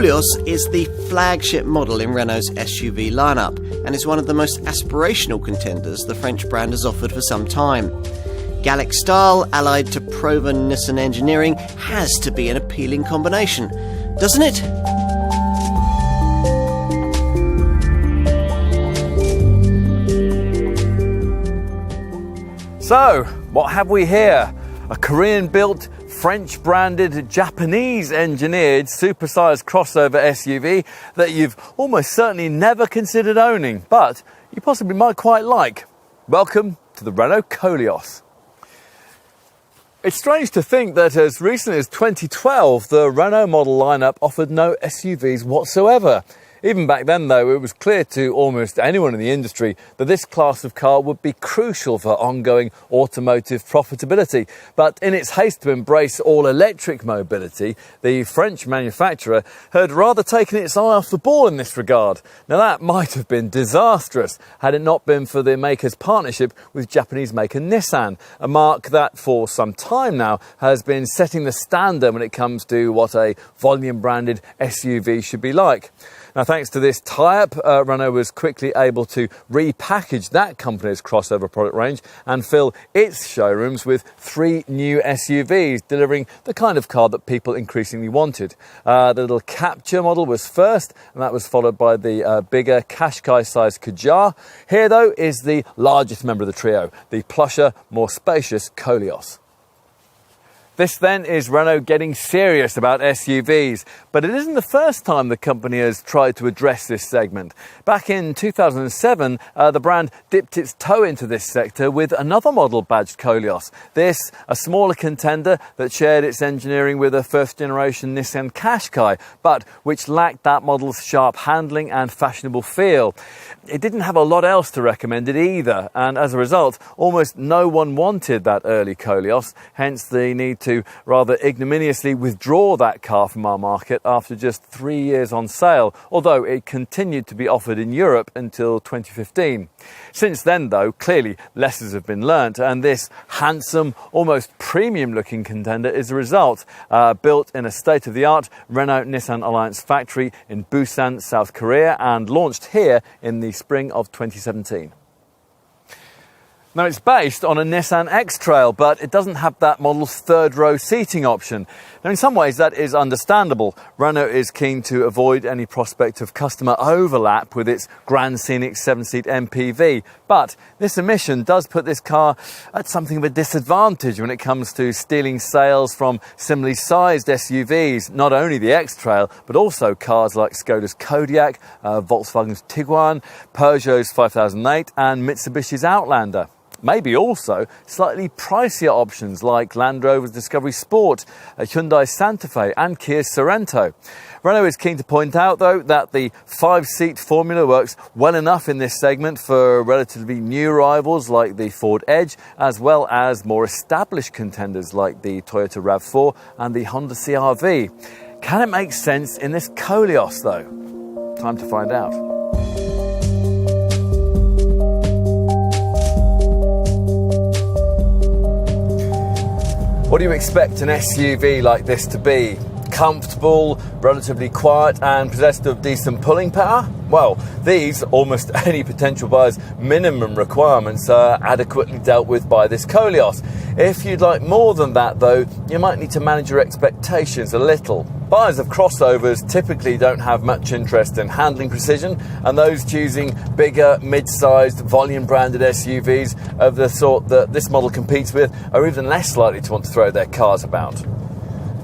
Koleos is the flagship model in Renault's SUV lineup and is one of the most aspirational contenders the French brand has offered for some time. Gallic style, allied to proven Nissan engineering, has to be an appealing combination, doesn't it? So, what have we here? A Korean-built, French-branded, Japanese-engineered, supersized crossover SUV that you've almost certainly never considered owning, but you possibly might quite like. Welcome to the Renault Koleos. It's strange to think that as recently as 2012, the Renault model lineup offered no SUVs whatsoever. Even back then, though, it was clear to almost anyone in the industry that this class of car would be crucial for ongoing automotive profitability. But in its haste to embrace all-electric mobility, the French manufacturer had rather taken its eye off the ball in this regard. Now, that might have been disastrous had it not been for the maker's partnership with Japanese maker Nissan, a mark that for some time now has been setting the standard when it comes to what a volume-branded SUV should be like. Now, thanks to this tie-up, Renault was quickly able to repackage that company's crossover product range and fill its showrooms with 3 new SUVs, delivering the kind of car that people increasingly wanted. The little Captur model was first, and that was followed by the bigger Qashqai-sized Kadjar. Here, though, is the largest member of the trio, the plusher, more spacious Koleos. This then is Renault getting serious about SUVs, but it isn't the first time the company has tried to address this segment. Back in 2007, the brand dipped its toe into this sector with another model badged Koleos. This, a smaller contender that shared its engineering with a first-generation Nissan Qashqai, but which lacked that model's sharp handling and fashionable feel. It didn't have a lot else to recommend it either, and as a result, almost no one wanted that early Koleos, hence the need to rather ignominiously withdraw that car from our market after just 3 years on sale, although it continued to be offered in Europe until 2015. Since then, though, clearly lessons have been learnt, and this handsome, almost premium-looking contender is a result. Built in a state-of-the-art Renault-Nissan Alliance factory in Busan, South Korea, and launched here in the spring of 2017. Now, it's based on a Nissan X-Trail, but it doesn't have that model's third-row seating option. Now, in some ways, that is understandable. Renault is keen to avoid any prospect of customer overlap with its Grand Scenic 7-seat MPV. But this omission does put this car at something of a disadvantage when it comes to stealing sales from similarly sized SUVs, not only the X-Trail, but also cars like Skoda's Kodiaq, Volkswagen's Tiguan, Peugeot's 5008, and Mitsubishi's Outlander. Maybe also slightly pricier options like Land Rover's Discovery Sport, Hyundai Santa Fe and Kia's Sorento. Renault is keen to point out, though, that the 5-seat formula works well enough in this segment for relatively new rivals like the Ford Edge, as well as more established contenders like the Toyota RAV4 and the Honda CR-V. Can it make sense in this Koleos, though? Time to find out. What do you expect an SUV like this to be? Comfortable, relatively quiet and possessed of decent pulling power? Well, these, almost any potential buyer's minimum requirements, are adequately dealt with by this Koleos. If you'd like more than that, though, you might need to manage your expectations a little. Buyers of crossovers typically don't have much interest in handling precision, and those choosing bigger, mid-sized, volume-branded SUVs of the sort that this model competes with are even less likely to want to throw their cars about.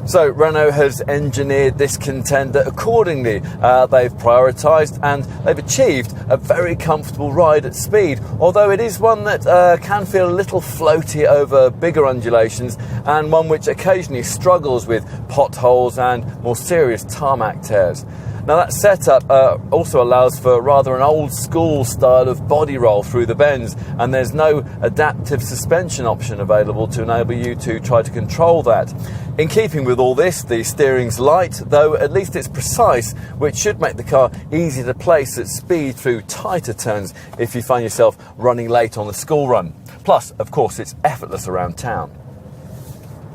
So Renault has engineered this contender accordingly. They've prioritised and they've achieved a very comfortable ride at speed, although it is one that can feel a little floaty over bigger undulations and one which occasionally struggles with potholes and more serious tarmac tears. Now, that setup also allows for rather an old-school style of body roll through the bends, and there's no adaptive suspension option available to enable you to try to control that. In keeping with all this, the steering's light, though at least it's precise, which should make the car easy to place at speed through tighter turns if you find yourself running late on the school run. Plus, of course, it's effortless around town.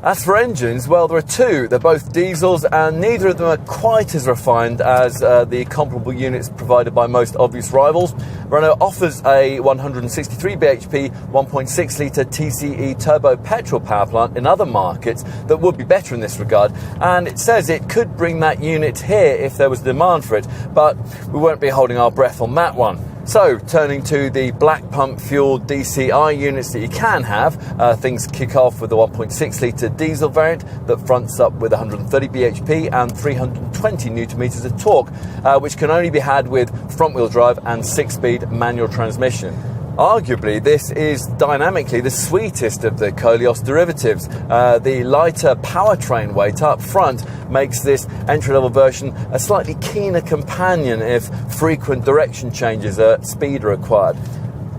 As for engines, well, there are two. They're both diesels, and neither of them are quite as refined as the comparable units provided by most obvious rivals. Renault offers a 163 bhp, 1.6-litre TCE turbo petrol power plant in other markets that would be better in this regard, and it says it could bring that unit here if there was demand for it, but we won't be holding our breath on that one. So, turning to the black pump fueled DCI units that you can have, things kick off with the 1.6-litre diesel variant that fronts up with 130 bhp and 320 Nm of torque, which can only be had with front-wheel drive and 6-speed manual transmission. Arguably, this is dynamically the sweetest of the Koleos derivatives. The lighter powertrain weight up front makes this entry-level version a slightly keener companion if frequent direction changes at speed are required.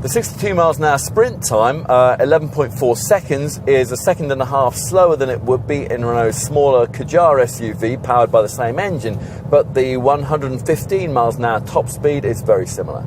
The 62 miles an hour sprint time, 11.4 seconds, is a second and a half slower than it would be in Renault's smaller Kadjar SUV powered by the same engine, but the 115 miles an hour top speed is very similar.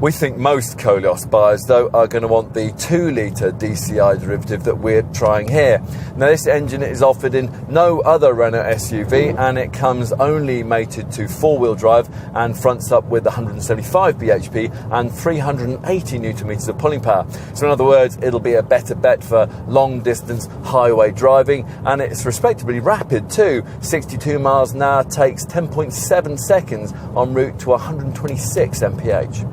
We think most Koleos buyers, though, are going to want the 2-litre DCI derivative that we're trying here. Now, this engine is offered in no other Renault SUV, and it comes only mated to 4-wheel drive and fronts up with 175 bhp and 380 Nm of pulling power. So in other words, it'll be a better bet for long-distance highway driving, and it's respectably rapid too. 62 miles an hour takes 10.7 seconds en route to 126 mph.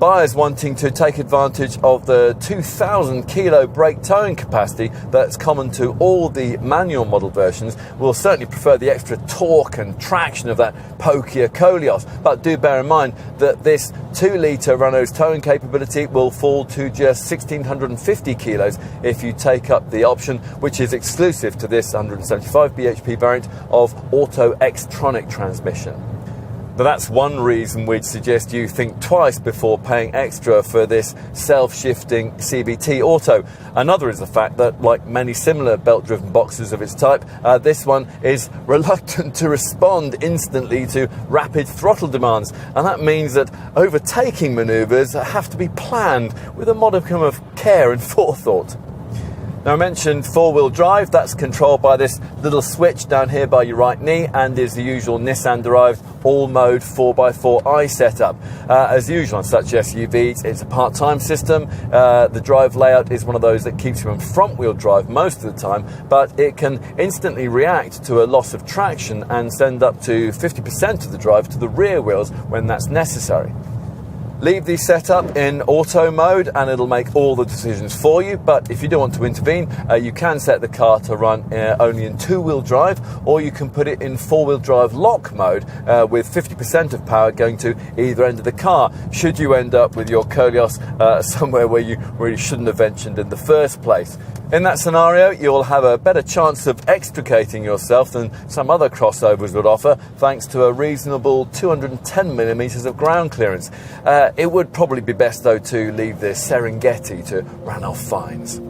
Buyers wanting to take advantage of the 2,000 kilo brake towing capacity that's common to all the manual model versions will certainly prefer the extra torque and traction of that pokier Koleos. But do bear in mind that this 2-litre Renault's towing capability will fall to just 1,650 kilos if you take up the option, which is exclusive to this 175 bhp variant of Auto Xtronic transmission. But that's one reason we'd suggest you think twice before paying extra for this self-shifting CVT Auto. Another is the fact that, like many similar belt-driven boxes of its type, this one is reluctant to respond instantly to rapid throttle demands, and that means that overtaking manoeuvres have to be planned with a modicum of care and forethought. Now, I mentioned 4-wheel drive. That's controlled by this little switch down here by your right knee and is the usual Nissan-derived all-mode 4x4i setup. As usual on such SUVs, it's a part-time system. The drive layout is one of those that keeps you in front-wheel drive most of the time, but it can instantly react to a loss of traction and send up to 50% of the drive to the rear wheels when that's necessary. Leave the setup in auto mode and it'll make all the decisions for you, but if you don't want to intervene, you can set the car to run only in 2-wheel drive, or you can put it in 4-wheel drive lock mode with 50% of power going to either end of the car, should you end up with your Koleos somewhere where you really shouldn't have ventured in the first place. In that scenario, you'll have a better chance of extricating yourself than some other crossovers would offer, thanks to a reasonable 210mm of ground clearance. It would probably be best, though, to leave the Serengeti to Ranulph Fiennes.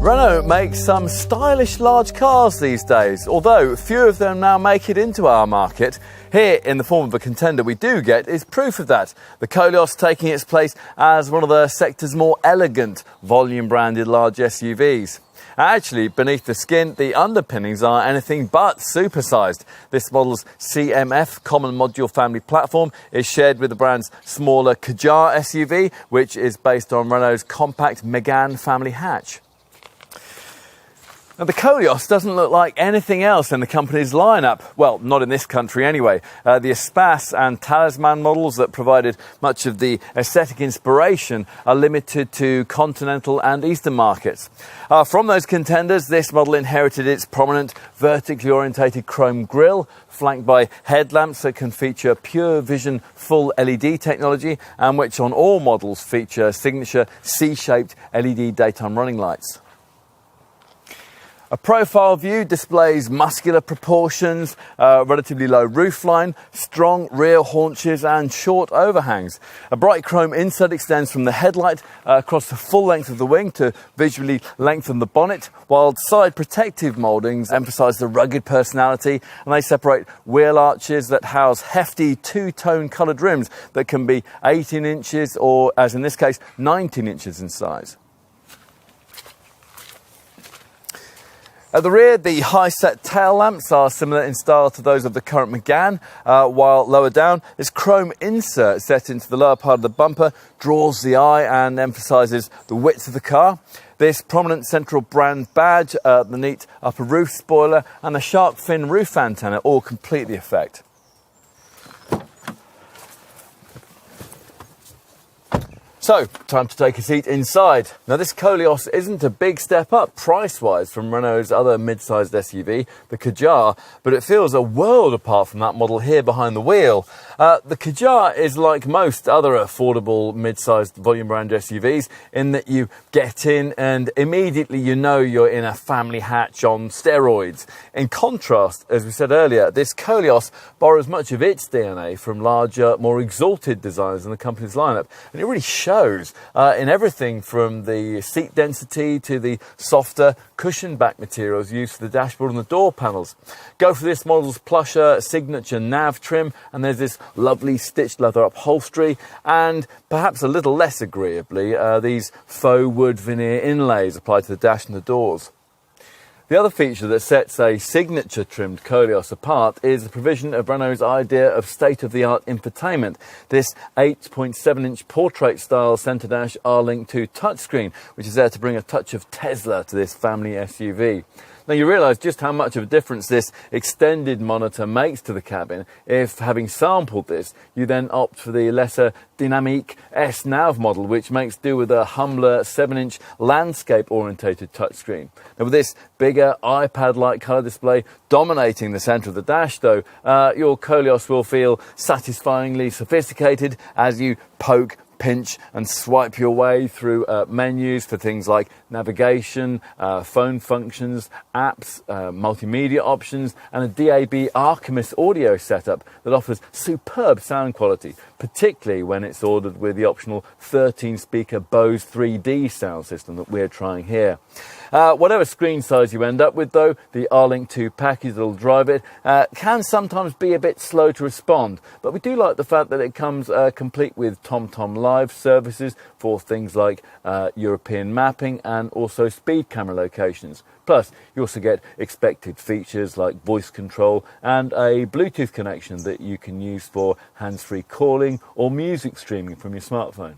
Renault makes some stylish large cars these days, although few of them now make it into our market. Here, in the form of a contender we do get, is proof of that. The Koleos taking its place as one of the sector's more elegant, volume-branded large SUVs. Actually, beneath the skin, the underpinnings are anything but supersized. This model's CMF Common Module Family platform is shared with the brand's smaller Kadjar SUV, which is based on Renault's compact Megane family hatch. Now, the Koleos doesn't look like anything else in the company's lineup. Well, not in this country anyway. The Espace and Talisman models that provided much of the aesthetic inspiration are limited to continental and eastern markets. From those contenders, this model inherited its prominent vertically orientated chrome grille, flanked by headlamps that can feature pure vision full LED technology, and which on all models feature signature C-shaped LED daytime running lights. A profile view displays muscular proportions, relatively low roofline, strong rear haunches and short overhangs. A bright chrome insert extends from the headlight across the full length of the wing to visually lengthen the bonnet, while side protective mouldings emphasise the rugged personality, and they separate wheel arches that house hefty two-tone coloured rims that can be 18 inches or, as in this case, 19 inches in size. At the rear, the high-set tail lamps are similar in style to those of the current Megane, while lower down, this chrome insert set into the lower part of the bumper draws the eye and emphasises the width of the car. This prominent central brand badge, the neat upper roof spoiler and the shark fin roof antenna all complete the effect. So, time to take a seat inside. Now, this Koleos isn't a big step up price-wise from Renault's other mid-sized SUV, the Kadjar, but it feels a world apart from that model here behind the wheel. The Kadjar is like most other affordable mid-sized volume brand SUVs in that you get in and immediately you know you're in a family hatch on steroids. In contrast, as we said earlier, this Koleos borrows much of its DNA from larger, more exalted designs in the company's lineup, and it really shows in everything from the seat density to the softer cushion back materials used for the dashboard and the door panels. Go for this model's plusher signature nav trim, and there's this lovely stitched leather upholstery, and perhaps a little less agreeably, these faux wood veneer inlays applied to the dash and the doors. The other feature that sets a signature trimmed Koleos apart is the provision of Renault's idea of state-of-the-art infotainment. This 8.7-inch portrait-style centre dash R-Link 2 touchscreen, which is there to bring a touch of Tesla to this family SUV. Now, you realise just how much of a difference this extended monitor makes to the cabin if, having sampled this, you then opt for the lesser Dynamic S-Nav model, which makes do with a humbler 7-inch landscape-orientated touchscreen. Now, with this bigger iPad-like colour display dominating the centre of the dash, though, your Koleos will feel satisfyingly sophisticated as you poke, pinch and swipe your way through menus for things like navigation, phone functions, apps, multimedia options, and a DAB Archimedes audio setup that offers superb sound quality, particularly when it's ordered with the optional 13-speaker Bose 3D sound system that we're trying here. Whatever screen size you end up with, though, the R-Link 2 package that'll drive it can sometimes be a bit slow to respond, but we do like the fact that it comes complete with TomTom Live services for things like European mapping and also speed camera locations. Plus, you also get expected features like voice control and a Bluetooth connection that you can use for hands-free calling or music streaming from your smartphone.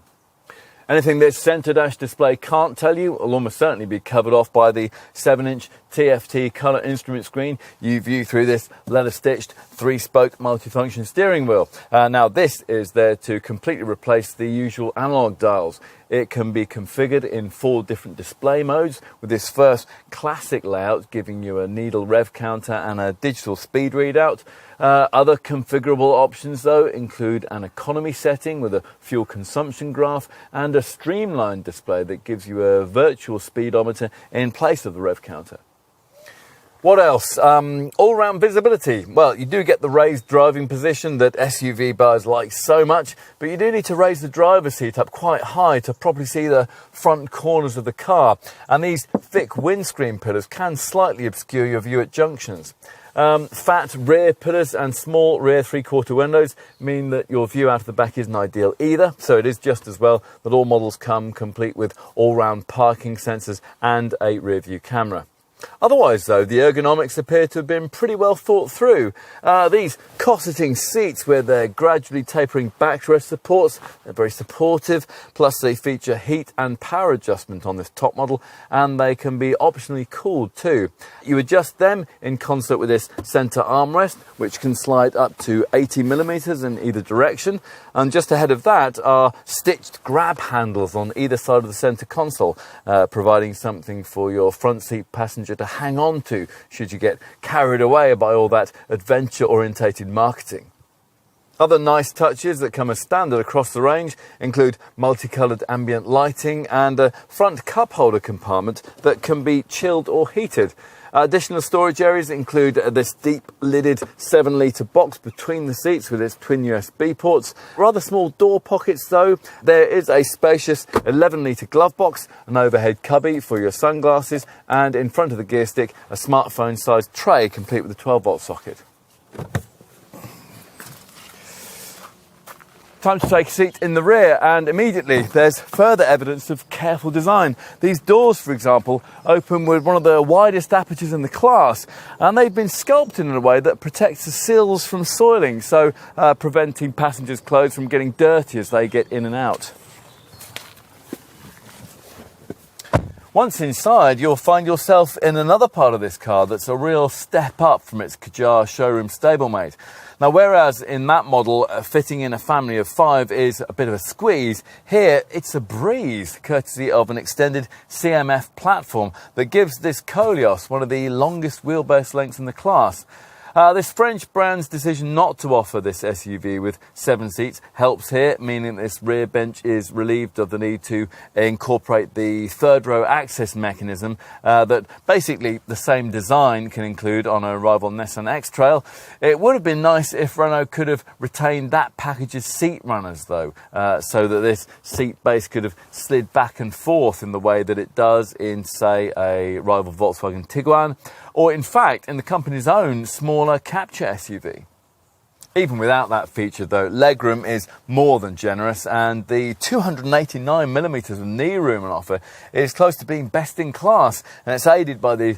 Anything this centre dash display can't tell you will almost certainly be covered off by the 7-inch TFT colour instrument screen you view through this leather-stitched 3-spoke multifunction steering wheel. Now, this is there to completely replace the usual analogue dials. It can be configured in 4 different display modes, with this first classic layout giving you a needle rev counter and a digital speed readout. Other configurable options, though, include an economy setting with a fuel consumption graph and a streamlined display that gives you a virtual speedometer in place of the rev counter. What else? All-round visibility. Well, you do get the raised driving position that SUV buyers like so much, but you do need to raise the driver's seat up quite high to properly see the front corners of the car, and these thick windscreen pillars can slightly obscure your view at junctions. Fat rear pillars and small rear 3/4 windows mean that your view out of the back isn't ideal either, so it is just as well that all models come complete with all-round parking sensors and a rear view camera. Otherwise, though, the ergonomics appear to have been pretty well thought through. These cosseting seats with their gradually tapering backrest supports, they're very supportive, plus they feature heat and power adjustment on this top model, and they can be optionally cooled too. You adjust them in concert with this centre armrest, which can slide up to 80mm in either direction, and just ahead of that are stitched grab handles on either side of the centre console, providing something for your front seat passenger to hang on to should you get carried away by all that adventure-orientated marketing. Other nice touches that come as standard across the range include multicoloured ambient lighting and a front cup holder compartment that can be chilled or heated. Additional storage areas include this deep-lidded 7-litre box between the seats with its twin USB ports. Rather small door pockets though. There is a spacious 11-litre glove box, an overhead cubby for your sunglasses, and in front of the gear stick, a smartphone-sized tray complete with a 12-volt socket. Time to take a seat in the rear, and immediately there's further evidence of careful design. These doors, for example, open with one of the widest apertures in the class, and they've been sculpted in a way that protects the sills from soiling, so preventing passengers' clothes from getting dirty as they get in and out. Once inside, you'll find yourself in another part of this car that's a real step up from its Kadjar showroom stablemate. Now, whereas in that model, fitting in a family of 5 is a bit of a squeeze, here it's a breeze, courtesy of an extended CMF platform that gives this Koleos one of the longest wheelbase lengths in the class. This French brand's decision not to offer this SUV with 7 seats helps here, meaning this rear bench is relieved of the need to incorporate the third row access mechanism that basically the same design can include on a rival Nissan X-Trail. It would have been nice if Renault could have retained that package's seat runners though, so that this seat base could have slid back and forth in the way that it does in, say, a rival Volkswagen Tiguan, or in fact in the company's own smaller Captur SUV. Even without that feature though, legroom is more than generous, and the 289mm of knee room on offer is close to being best in class, and it's aided by the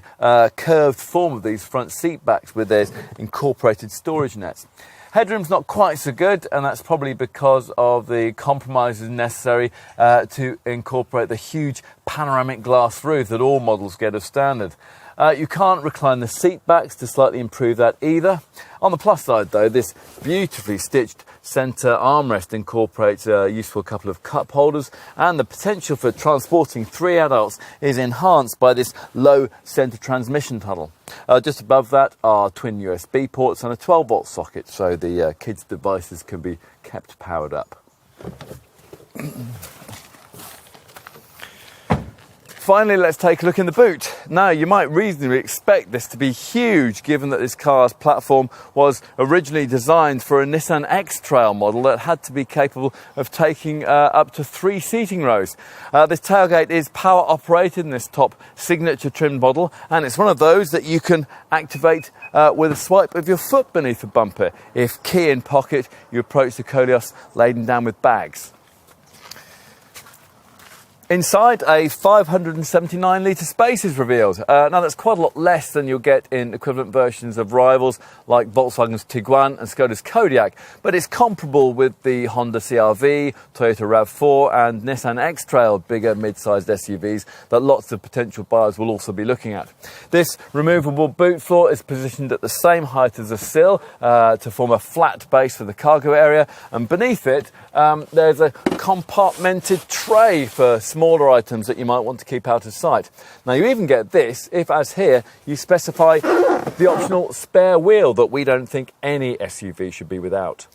curved form of these front seat backs with their incorporated storage nets. Headroom's not quite so good, and that's probably because of the compromises necessary to incorporate the huge panoramic glass roof that all models get as standard. You can't recline the seat backs to slightly improve that either. On the plus side though, this beautifully stitched centre armrest incorporates a useful couple of cup holders, and the potential for transporting 3 adults is enhanced by this low centre transmission tunnel. Just above that are twin USB ports and a 12-volt socket, so the kids' devices can be kept powered up. Finally, let's take a look in the boot. Now, you might reasonably expect this to be huge, given that this car's platform was originally designed for a Nissan X-Trail model that had to be capable of taking up to 3 seating rows. This tailgate is power operated in this top signature trim model, and it's one of those that you can activate with a swipe of your foot beneath the bumper. If key in pocket, you approach the Koleos laden down with bags. Inside, a 579-litre space is revealed. Now, that's quite a lot less than you'll get in equivalent versions of rivals like Volkswagen's Tiguan and Skoda's Kodiaq, but it's comparable with the Honda CR-V, Toyota RAV4 and Nissan X-Trail, bigger mid-sized SUVs that lots of potential buyers will also be looking at. This removable boot floor is positioned at the same height as the sill to form a flat base for the cargo area, and beneath it there's a compartmented tray for smaller items that you might want to keep out of sight. Now, you even get this if, as here, you specify the optional spare wheel that we don't think any SUV should be without.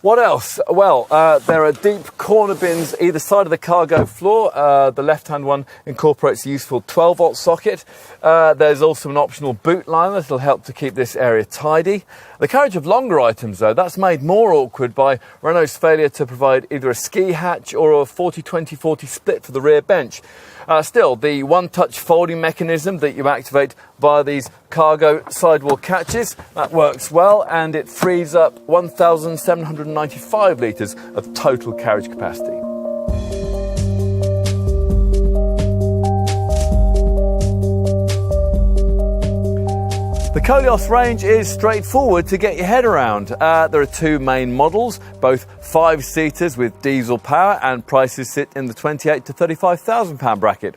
What else? Well, there are deep corner bins either side of the cargo floor. The left-hand one incorporates a useful 12-volt socket. There's also an optional boot liner that will help to keep this area tidy. The carriage of longer items, though, that's made more awkward by Renault's failure to provide either a ski hatch or a 40-20-40 split for the rear bench. Still, the one-touch folding mechanism that you activate via these cargo sidewall catches, that works well, and it frees up 1,795 litres of total carriage capacity. The Koleos range is straightforward to get your head around. There are 2 main models, both 5-seaters with diesel power, and prices sit in the £28,000 to £35,000 bracket.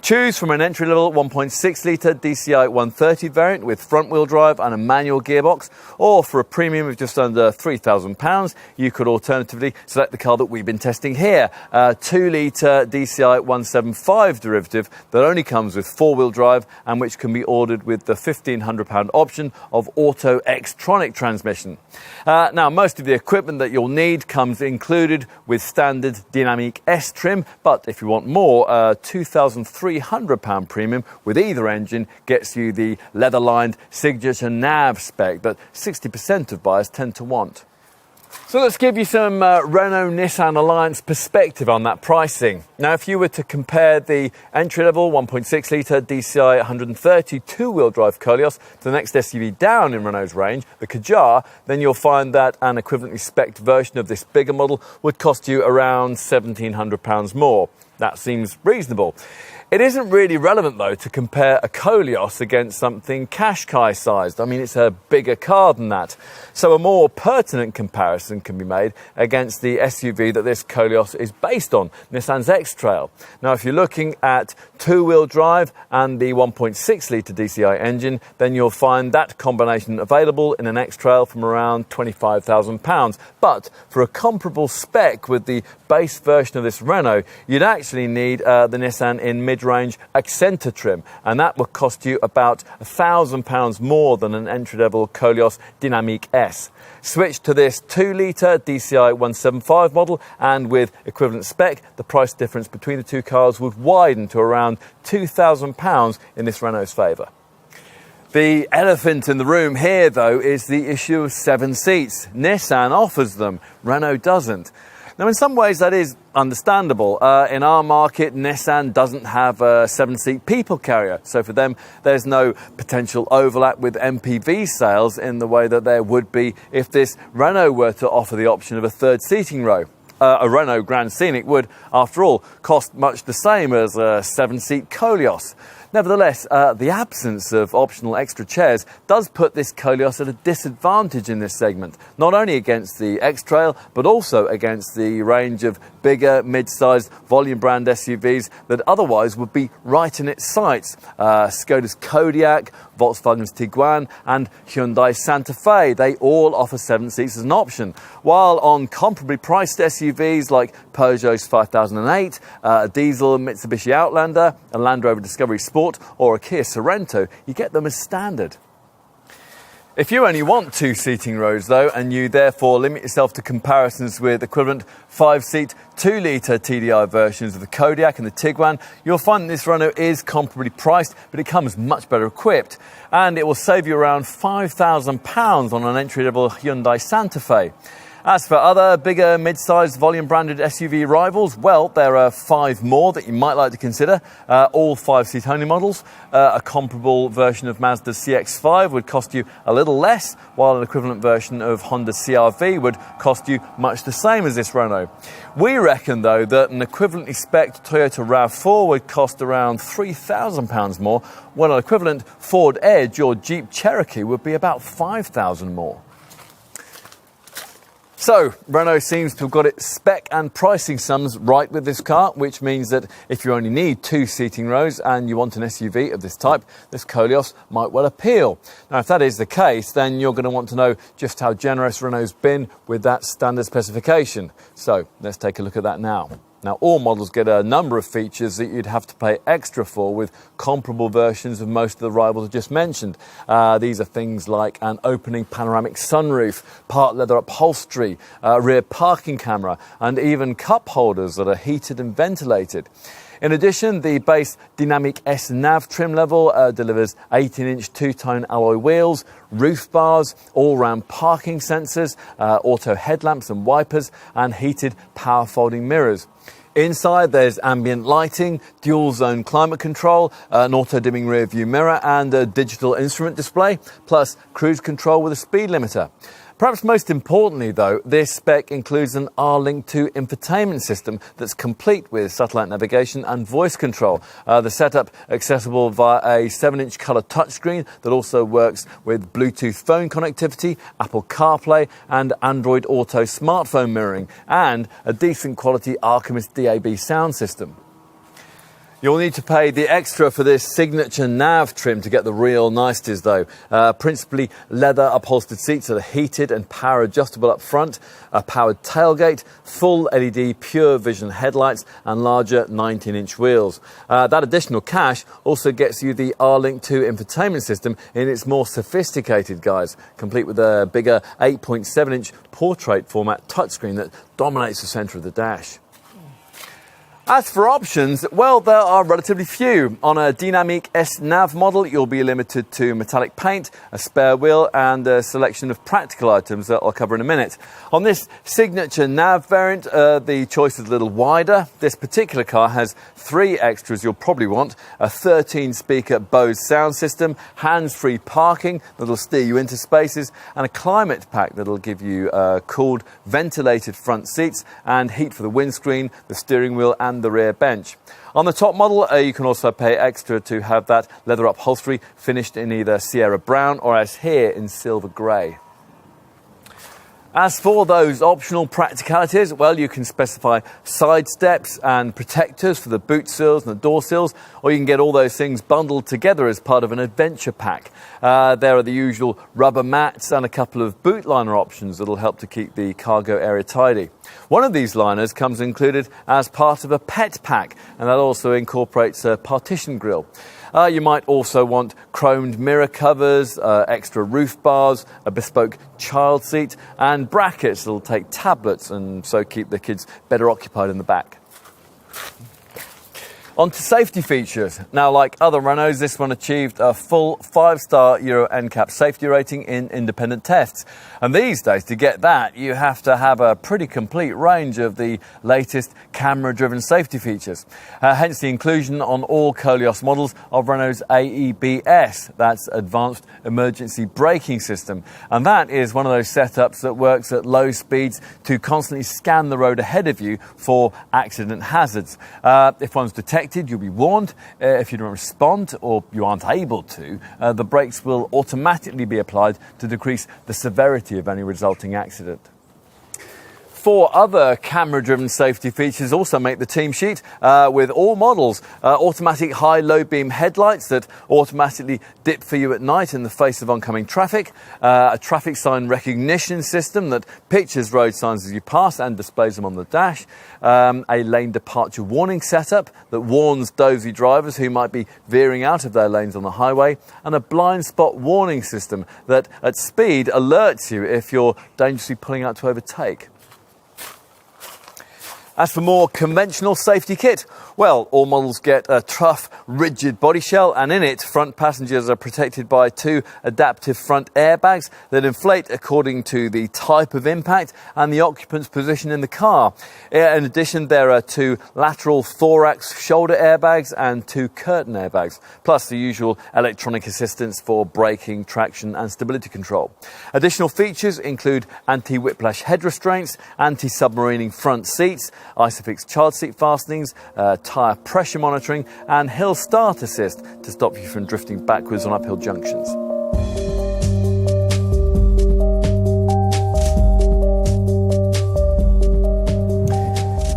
Choose from an entry-level 1.6-litre DCI 130 variant with front-wheel drive and a manual gearbox, or for a premium of just under £3,000, you could alternatively select the car that we've been testing here, a 2-litre DCI 175 derivative that only comes with four-wheel drive and which can be ordered with the £1,500 option of Auto Xtronic transmission. Now, most of the equipment that you'll need comes included with standard Dynamic S trim, but if you want more, £2,300 premium with either engine gets you the leather-lined Signature Nav spec that 60% of buyers tend to want. So let's give you some Renault-Nissan Alliance perspective on that pricing. Now, if you were to compare the entry-level 1.6-litre DCI 130 two-wheel drive Koleos to the next SUV down in Renault's range, the Kadjar, then you'll find that an equivalently spec'd version of this bigger model would cost you around £1,700 more. That seems reasonable. It isn't really relevant, though, to compare a Koleos against something Qashqai-sized. I mean, it's a bigger car than that. So a more pertinent comparison can be made against the SUV that this Koleos is based on, Nissan's X-Trail. Now, if you're looking at two-wheel drive and the 1.6-litre DCI engine, then you'll find that combination available in an X-Trail from around £25,000. But for a comparable spec with the base version of this Renault, you'd actually need the Nissan in mid-range Accenta trim, and that would cost you about £1,000 more than an entry-level Koleos Dynamic S. Switch to this 2-litre DCI 175 model, and with equivalent spec, the price difference between the two cars would widen to around £2,000 in this Renault's favour. The elephant in the room here, though, is the issue of 7 seats. Nissan offers them, Renault doesn't. Now, in some ways, that is understandable. In our market, Nissan doesn't have a 7-seat people carrier, so for them, there's no potential overlap with MPV sales in the way that there would be if this Renault were to offer the option of a third seating row. A Renault Grand Scenic would, after all, cost much the same as a 7-seat Koleos. Nevertheless, the absence of optional extra chairs does put this Koleos at a disadvantage in this segment, not only against the X-Trail, but also against the range of bigger, mid-sized, volume brand SUVs that otherwise would be right in its sights. Skoda's Kodiaq, Volkswagen's Tiguan, and Hyundai Santa Fe, they all offer 7 seats as an option. While on comparably priced SUVs like Peugeot's 5008, a diesel Mitsubishi Outlander, a Land Rover Discovery Sport, or a Kia Sorento, you get them as standard. If you only want 2 seating rows, though, and you therefore limit yourself to comparisons with equivalent 5-seat, 2-litre TDI versions of the Kodiaq and the Tiguan, you'll find that this Renault is comparably priced, but it comes much better equipped. And it will save you around £5,000 on an entry-level Hyundai Santa Fe. As for other bigger, mid-sized, volume-branded SUV rivals, well, there are 5 more that you might like to consider, all 5-seat only models. A comparable version of Mazda's CX-5 would cost you a little less, while an equivalent version of Honda CR-V would cost you much the same as this Renault. We reckon, though, that an equivalently spec'd Toyota RAV4 would cost around £3,000 more, while an equivalent Ford Edge or Jeep Cherokee would be about £5,000 more. So, Renault seems to have got its spec and pricing sums right with this car, which means that if you only need 2 seating rows and you want an SUV of this type, this Koleos might well appeal. Now, if that is the case, then you're going to want to know just how generous Renault's been with that standard specification. So, let's take a look at that now. Now, all models get a number of features that you'd have to pay extra for with comparable versions of most of the rivals I just mentioned. These are things like an opening panoramic sunroof, part leather upholstery, rear parking camera, and even cup holders that are heated and ventilated. In addition, the base Dynamic S nav trim level delivers 18-inch two-tone alloy wheels, roof bars, all-round parking sensors, auto headlamps and wipers, and heated power folding mirrors. Inside, there's ambient lighting, dual-zone climate control, an auto-dimming rear-view mirror, and a digital instrument display, plus cruise control with a speed limiter. Perhaps most importantly, though, this spec includes an R-Link 2 infotainment system that's complete with satellite navigation and voice control. The setup accessible via a 7-inch colour touchscreen that also works with Bluetooth phone connectivity, Apple CarPlay and Android Auto smartphone mirroring, and a decent quality Archimist DAB sound system. You'll need to pay the extra for this signature nav trim to get the real niceties though. Principally leather upholstered seats that are heated and power adjustable up front, a powered tailgate, full LED pure vision headlights and larger 19-inch wheels. That additional cash also gets you the R-Link 2 infotainment system in its more sophisticated guise, complete with a bigger 8.7-inch portrait format touchscreen that dominates the centre of the dash. As for options, well, there are relatively few. On a Dynamic S-Nav model, you'll be limited to metallic paint, a spare wheel and a selection of practical items that I'll cover in a minute. On this signature Nav variant, the choice is a little wider. This particular car has 3 extras you'll probably want: a 13-speaker Bose sound system, hands-free parking that'll steer you into spaces, and a climate pack that'll give you cooled, ventilated front seats and heat for the windscreen, the steering wheel and the rear bench. On the top model, you can also pay extra to have that leather upholstery finished in either Sierra Brown or, as here, in silver grey. As for those optional practicalities, well, you can specify side steps and protectors for the boot sills and the door sills, or you can get all those things bundled together as part of an adventure pack. There are the usual rubber mats and a couple of boot liner options that'll help to keep the cargo area tidy. One of these liners comes included as part of a pet pack, and that also incorporates a partition grille. You might also want chromed mirror covers, extra roof bars, a bespoke child seat, and brackets that'll take tablets and so keep the kids better occupied in the back. On to safety features. Now, like other Renaults, this one achieved a full 5-star Euro NCAP safety rating in independent tests. And these days, to get that, you have to have a pretty complete range of the latest camera-driven safety features. Hence the inclusion on all Koleos models of Renault's AEBS, that's Advanced Emergency Braking System. And that is one of those setups that works at low speeds to constantly scan the road ahead of you for accident hazards. If one's detected, you'll be warned. If you don't respond or you aren't able to, the brakes will automatically be applied to decrease the severity of any resulting accident. 4 other camera-driven safety features also make the team sheet with all models. Automatic high-low beam headlights that automatically dip for you at night in the face of oncoming traffic. A traffic sign recognition system that pictures road signs as you pass and displays them on the dash. A lane departure warning setup that warns dozy drivers who might be veering out of their lanes on the highway. And a blind spot warning system that at speed alerts you if you're dangerously pulling out to overtake. As for more conventional safety kit, well, all models get a tough, rigid body shell, and in it, front passengers are protected by 2 adaptive front airbags that inflate according to the type of impact and the occupant's position in the car. In addition, there are 2 lateral thorax shoulder airbags and 2 curtain airbags, plus the usual electronic assistance for braking, traction and stability control. Additional features include anti-whiplash head restraints, anti-submarining front seats, Isofix child seat fastenings, tyre pressure monitoring and hill start assist to stop you from drifting backwards on uphill junctions.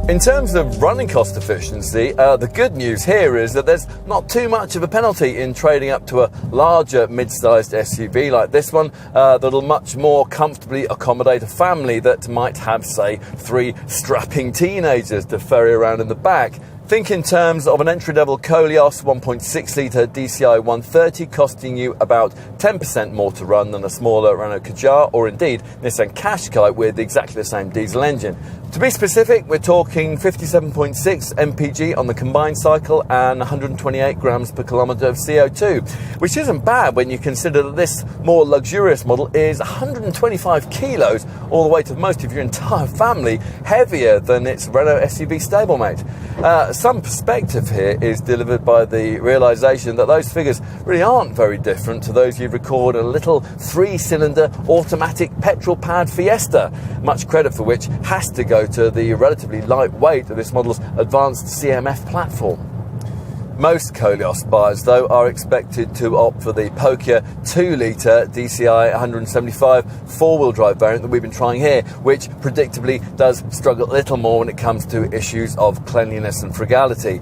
In terms of running cost efficiency, the good news here is that there's not too much of a penalty in trading up to a larger mid-sized SUV like this one that'll much more comfortably accommodate a family that might have, say, 3 strapping teenagers to ferry around in the back. Think in terms of an entry-level Koleos 1.6-litre DCI 130 costing you about 10% more to run than a smaller Renault Kadjar or indeed Nissan Qashqai with exactly the same diesel engine. To be specific, we're talking 57.6 mpg on the combined cycle and 128 grams per kilometre of CO2, which isn't bad when you consider that this more luxurious model is 125 kilos, all the weight of most of your entire family, heavier than its Renault SUV stablemate. Some perspective here is delivered by the realisation that those figures really aren't very different to those you record a little 3-cylinder automatic petrol-powered Fiesta, much credit for which has to go to the relatively light weight of this model's advanced CMF platform. Most Koleos buyers, though, are expected to opt for the Pokah 2-litre DCI 175 four-wheel drive variant that we've been trying here, which predictably does struggle a little more when it comes to issues of cleanliness and frugality.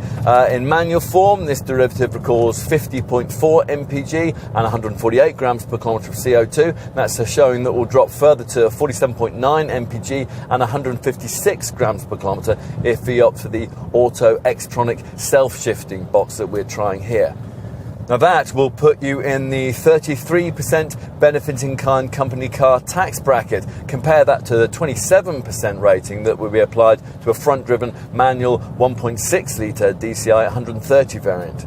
In manual form, this derivative records 50.4 mpg and 148 grams per kilometre of CO2. That's showing that will drop further to 47.9 mpg and 156 grams per kilometre if we opt for the Auto Xtronic self-shifting box that we're trying here. Now that will put you in the 33% benefit-in-kind company car tax bracket. Compare that to the 27% rating that will be applied to a front-driven manual 1.6-litre DCI 130 variant.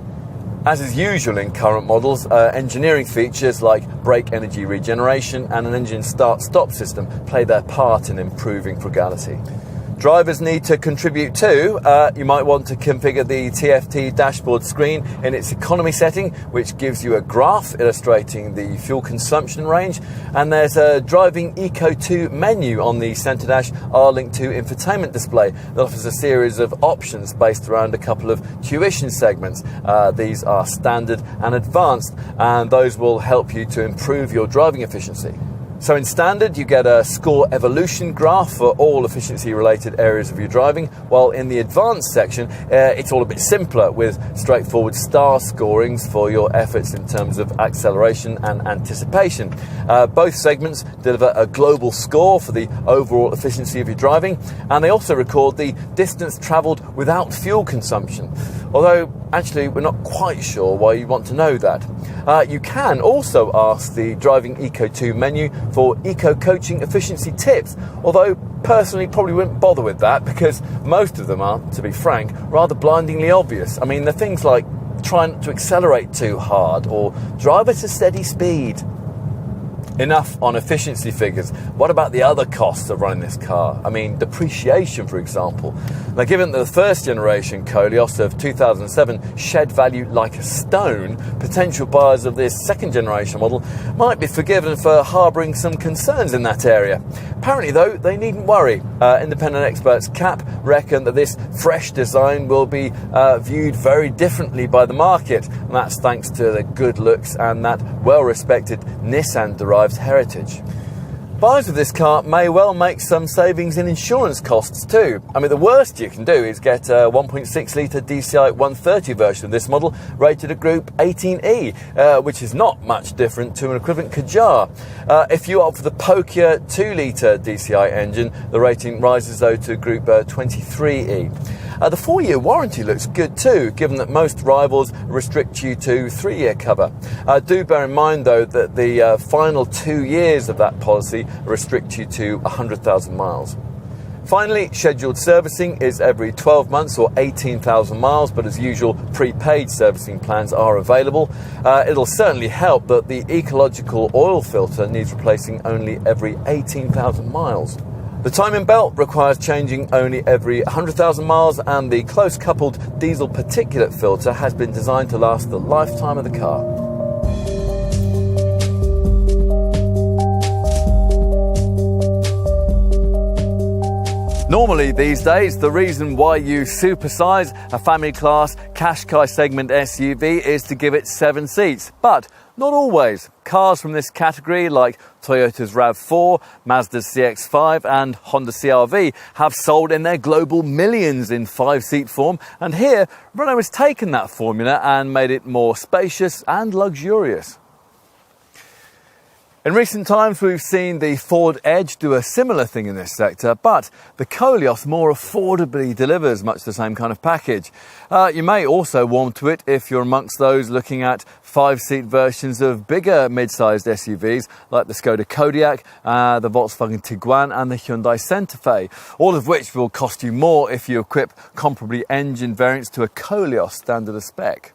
As is usual in current models, engineering features like brake energy regeneration and an engine start-stop system play their part in improving frugality. Drivers need to contribute too. You might want to configure the TFT dashboard screen in its economy setting, which gives you a graph illustrating the fuel consumption range. And there's a Driving Eco 2 menu on the centre dash R-Link 2 infotainment display that offers a series of options based around a couple of tuition segments. These are standard and advanced, and those will help you to improve your driving efficiency. So in standard, you get a score evolution graph for all efficiency-related areas of your driving, while in the advanced section, it's all a bit simpler with straightforward star scorings for your efforts in terms of acceleration and anticipation. Both segments deliver a global score for the overall efficiency of your driving, and they also record the distance travelled without fuel consumption. Although, actually, we're not quite sure why you want to know that. You can also ask the Driving Eco 2 menu for eco-coaching efficiency tips, although personally probably wouldn't bother with that because most of them are, to be frank, rather blindingly obvious. I mean, they're things like try not to accelerate too hard or drive at a steady speed. Enough on efficiency figures. What about the other costs of running this car? I mean, depreciation, for example. Now, given that the first generation Koleos of 2007 shed value like a stone, potential buyers of this second generation model might be forgiven for harbouring some concerns in that area. Apparently, though, they needn't worry. Independent experts CAP reckon that this fresh design will be viewed very differently by the market, and that's thanks to the good looks and that well-respected Nissan-derived heritage. Buyers of this car may well make some savings in insurance costs too. I mean, the worst you can do is get a 1.6-litre DCI 130 version of this model rated at Group 18E, which is not much different to an equivalent Kadjar. If you opt for the Pokah 2-litre DCI engine, the rating rises though to Group 23E. The 4-year warranty looks good too, given that most rivals restrict you to 3-year cover. Do bear in mind though that the final 2 years of that policy restrict you to 100,000 miles. Finally, scheduled servicing is every 12 months or 18,000 miles, but as usual, prepaid servicing plans are available. It'll certainly help that the ecological oil filter needs replacing only every 18,000 miles. The timing belt requires changing only every 100,000 miles, and the close-coupled diesel particulate filter has been designed to last the lifetime of the car. Normally these days, the reason why you supersize a family class Qashqai segment SUV is to give it 7 seats, but not always. Cars from this category, like Toyota's RAV4, Mazda's CX-5 and Honda CR-V, have sold in their global millions in 5-seat form, and here Renault has taken that formula and made it more spacious and luxurious. In recent times, we've seen the Ford Edge do a similar thing in this sector, but the Koleos more affordably delivers much the same kind of package. You may also warm to it if you're amongst those looking at 5-seat versions of bigger mid-sized SUVs like the Skoda Kodiaq, the Volkswagen Tiguan and the Hyundai Santa Fe, all of which will cost you more if you equip comparably engined variants to a Koleos standard of spec.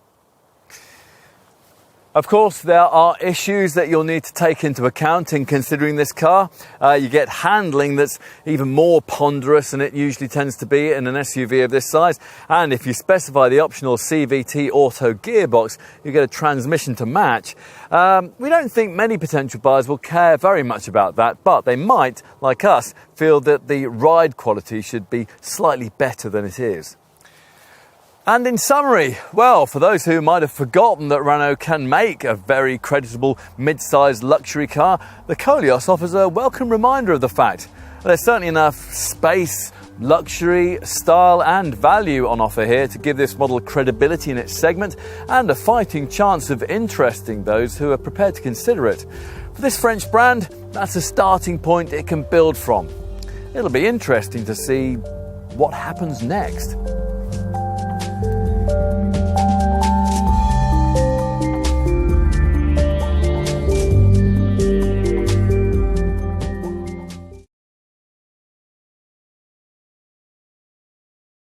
Of course, there are issues that you'll need to take into account in considering this car. You get handling that's even more ponderous than it usually tends to be in an SUV of this size. And if you specify the optional CVT auto gearbox, you get a transmission to match. We don't think many potential buyers will care very much about that, but they might, like us, feel that the ride quality should be slightly better than it is. And in summary, well, for those who might have forgotten that Renault can make a very creditable mid-sized luxury car, the Koleos offers a welcome reminder of the fact. There's certainly enough space, luxury, style and value on offer here to give this model credibility in its segment and a fighting chance of interesting those who are prepared to consider it. For this French brand, that's a starting point it can build from. It'll be interesting to see what happens next.